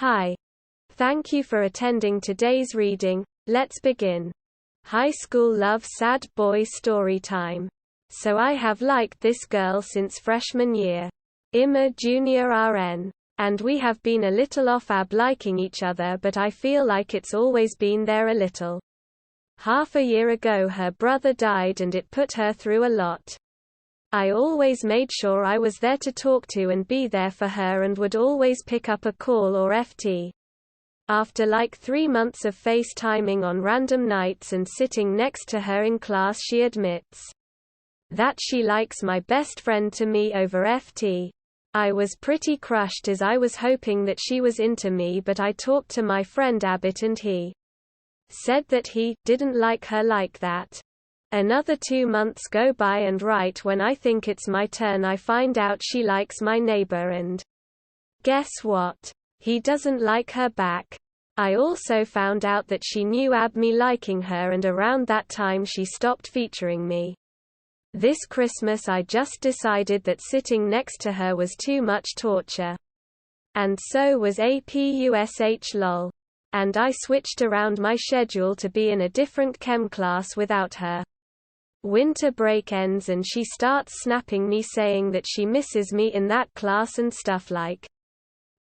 Hi. Thank you for attending today's reading. Let's begin. High school love sad boy story time. So I have liked this girl since freshman year. Imma Junior RN. And we have been a little off liking each other, but I feel like it's always been there a little. Half a year ago her brother died and it put her through a lot. I always made sure I was there to talk to and be there for her and would always pick up a call or FT. After like 3 months of FaceTiming on random nights and sitting next to her in class, she admits that she likes my best friend to me over FT. I was pretty crushed as I was hoping that she was into me, but I talked to my friend Abbott and he said that he didn't like her like that. Another 2 months go by and right when I think it's my turn I find out she likes my neighbor, and guess what? He doesn't like her back. I also found out that she knew me liking her, and around that time she stopped featuring me. This Christmas I just decided that sitting next to her was too much torture. And so was APUSH lol. And I switched around my schedule to be in a different chem class without her. Winter break ends and she starts snapping me saying that she misses me in that class and stuff like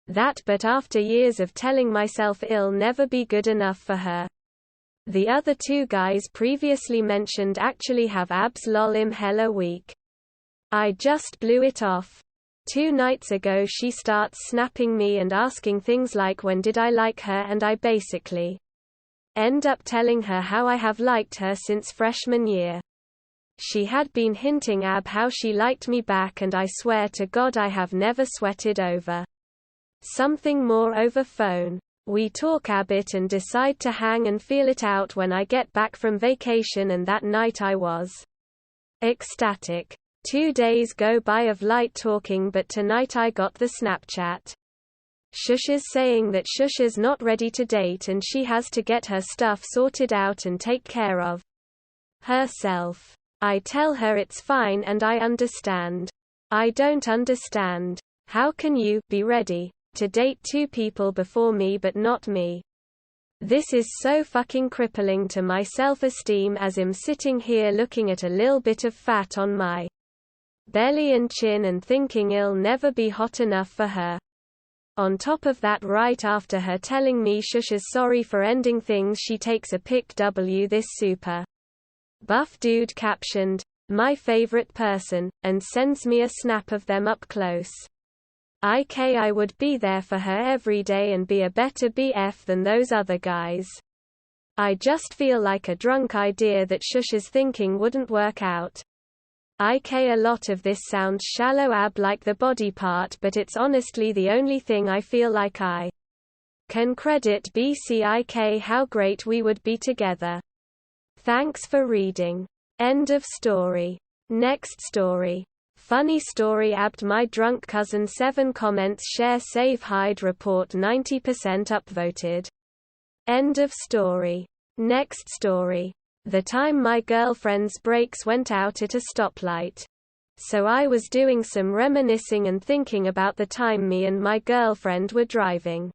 that, but after years of telling myself it'll never be good enough for her. The other 2 guys previously mentioned actually have abs lol im hella weak. I just blew it off. 2 nights ago she starts snapping me and asking things like when did I like her, and I basically end up telling her how I have liked her since freshman year. She had been hinting how she liked me back, and I swear to God I have never sweated over something more over phone. We talk a bit and decide to hang and feel it out when I get back from vacation, and that night I was ecstatic. 2 days go by of light talking, but tonight I got the Snapchat. Shusha's saying that Shusha's not ready to date and she has to get her stuff sorted out and take care of herself. I tell her it's fine and I understand. I don't understand. How can you be ready to date 2 people before me but not me? This is so fucking crippling to my self-esteem, as I'm sitting here looking at a little bit of fat on my belly and chin and thinking it'll never be hot enough for her. On top of that, right after her telling me Shusha's sorry for ending things, she takes a pic this super buff dude captioned, "My favorite person," and sends me a snap of them up close. I would be there for her every day and be a better BF than those other guys. I just feel like a drunk idea that Shusha's thinking wouldn't work out. A lot of this sounds shallow like the body part, but it's honestly the only thing I feel like I can credit BCIK how great we would be together. Thanks for reading. End of story. Next story. Funny story my drunk cousin 7 comments share save hide report 90% upvoted. End of story. Next story. The time my girlfriend's brakes went out at a stoplight. So I was doing some reminiscing and thinking about the time me and my girlfriend were driving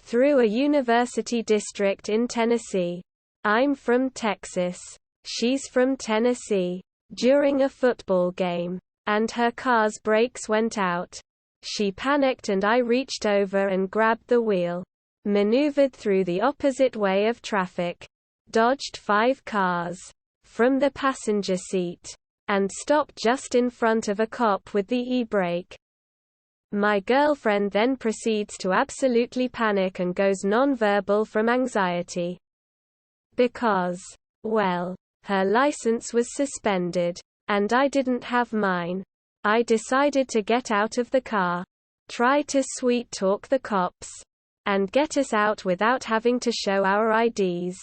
through a university district in Tennessee. I'm from Texas. She's from Tennessee. During a football game. And her car's brakes went out. She panicked and I reached over and grabbed the wheel. Maneuvered through the opposite way of traffic. Dodged 5 cars from the passenger seat. And stopped just in front of a cop with the e-brake. My girlfriend then proceeds to absolutely panic and goes non-verbal from anxiety. Because, well, her license was suspended. And I didn't have mine. I decided to get out of the car. Try to sweet talk the cops. And get us out without having to show our IDs.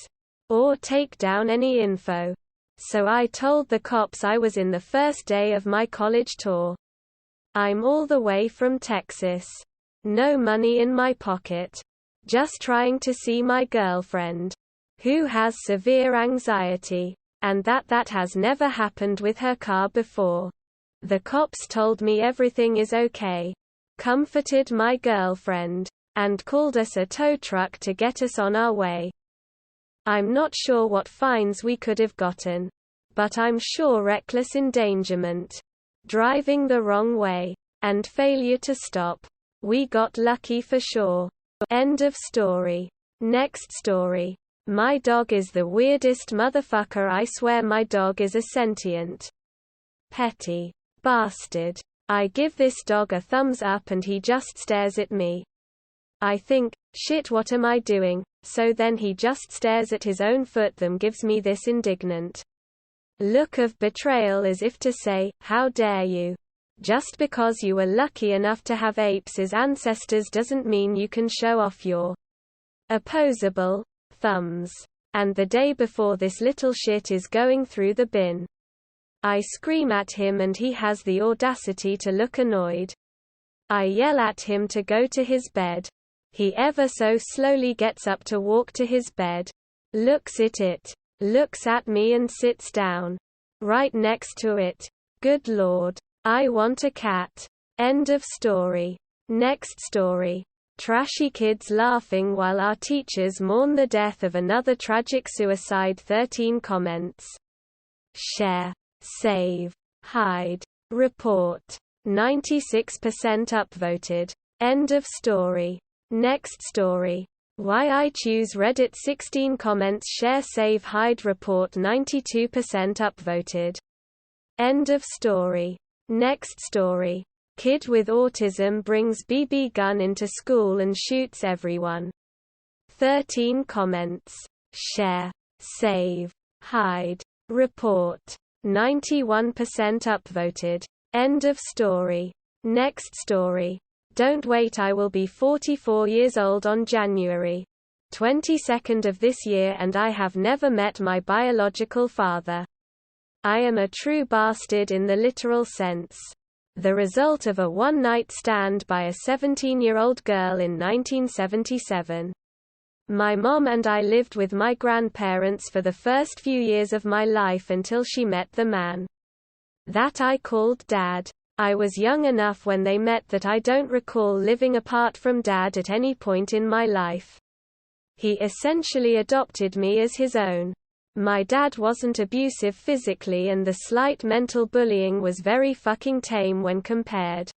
Or take down any info. So I told the cops I was in the first day of my college tour. I'm all the way from Texas. No money in my pocket. Just trying to see my girlfriend. Who has severe anxiety. And that has never happened with her car before. The cops told me everything is okay. Comforted my girlfriend. and called us a tow truck to get us on our way. I'm not sure what fines we could have gotten. But I'm sure reckless endangerment, driving the wrong way, and failure to stop. We got lucky for sure. End of story. Next story. My dog is the weirdest motherfucker. I swear my dog is a sentient, petty bastard. I give this dog a thumbs up and he just stares at me. I think, shit, what am I doing? So then he just stares at his own foot. That gives me this indignant look of betrayal, as if to say, how dare you? Just because you were lucky enough to have apes as ancestors doesn't mean you can show off your opposable thumbs. And the day before this little shit is going through the bin, I scream at him and he has the audacity to look annoyed. I yell at him to go to his bed. He ever so slowly gets up to walk to his bed, looks at it, looks at me and sits down right next to it. Good Lord. I want a cat. End of story. Next story. Trashy kids laughing while our teachers mourn the death of another tragic suicide. 13 comments. Share, save, hide, report. 96% upvoted. End of story. Next story. Why I choose Reddit. 16 comments. Share, save, hide, report. 92% upvoted. End of story. Next story. Kid with autism brings BB gun into school and shoots everyone. 13 comments. Share, save, hide, report. 91% upvoted. End of story. Next story. Don't wait, I will be 44 years old on January 22nd of this year and I have never met my biological father. I am a true bastard in the literal sense. The result of a one-night stand by a 17-year-old girl in 1977. My mom and I lived with my grandparents for the first few years of my life until she met the man that I called Dad. I was young enough when they met that I don't recall living apart from Dad at any point in my life. He essentially adopted me as his own. My dad wasn't abusive physically and the slight mental bullying was very fucking tame when compared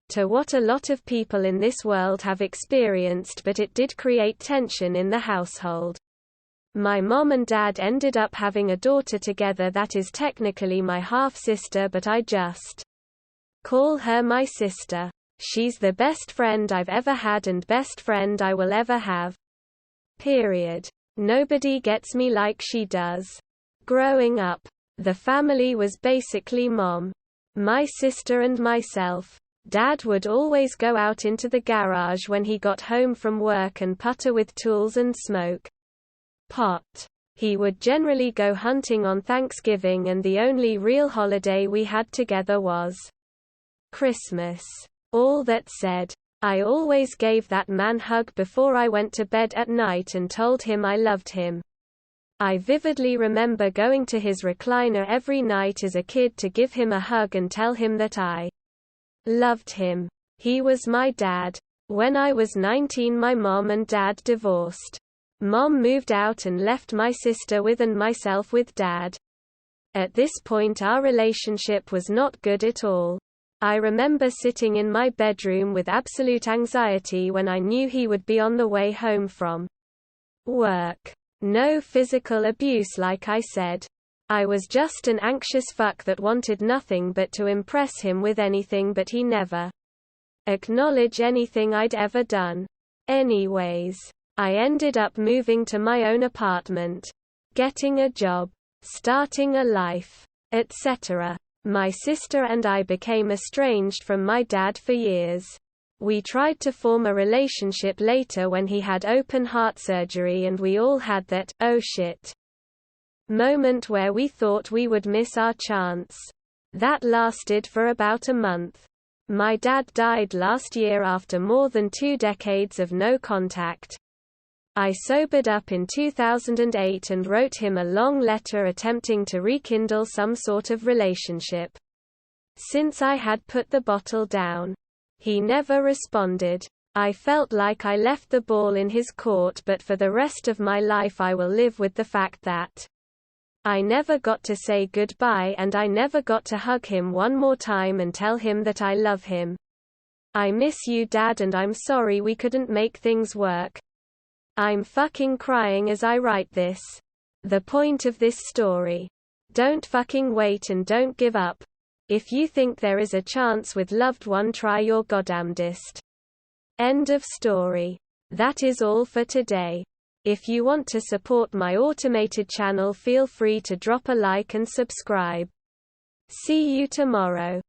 to what a lot of people in this world have experienced, but it did create tension in the household. My mom and dad ended up having a daughter together that is technically my half-sister, but I just call her my sister. She's the best friend I've ever had and best friend I will ever have. Period. Nobody gets me like she does. Growing up, the family was basically mom, my sister and myself. Dad would always go out into the garage when he got home from work and putter with tools and smoke pot. He would generally go hunting on Thanksgiving, and the only real holiday we had together was Christmas. All that said, I always gave that man a hug before I went to bed at night and told him I loved him. I vividly remember going to his recliner every night as a kid to give him a hug and tell him that I loved him. He was my dad. When I was 19, my mom and dad divorced. Mom moved out and left my sister with and myself with Dad. At this point our relationship was not good at all. I remember sitting in my bedroom with absolute anxiety when I knew he would be on the way home from work. No physical abuse, like I said. I was just an anxious fuck that wanted nothing but to impress him with anything, but he never acknowledged anything I'd ever done. Anyways, I ended up moving to my own apartment, getting a job, starting a life, etc. My sister and I became estranged from my dad for years. We tried to form a relationship later when he had open heart surgery, and we all had that "oh shit" moment where we thought we would miss our chance. That lasted for about a month. My dad died last year after more than 2 decades of no contact. I sobered up in 2008 and wrote him a long letter attempting to rekindle some sort of relationship. Since I had put the bottle down, he never responded. I felt like I left the ball in his court, but for the rest of my life I will live with the fact that I never got to say goodbye and I never got to hug him one more time and tell him that I love him. I miss you, Dad, and I'm sorry we couldn't make things work. I'm fucking crying as I write this. The point of this story. Don't fucking wait and don't give up. If you think there is a chance with loved one, try your goddamnedest. End of story. That is all for today. If you want to support my automated channel, feel free to drop a like and subscribe. See you tomorrow.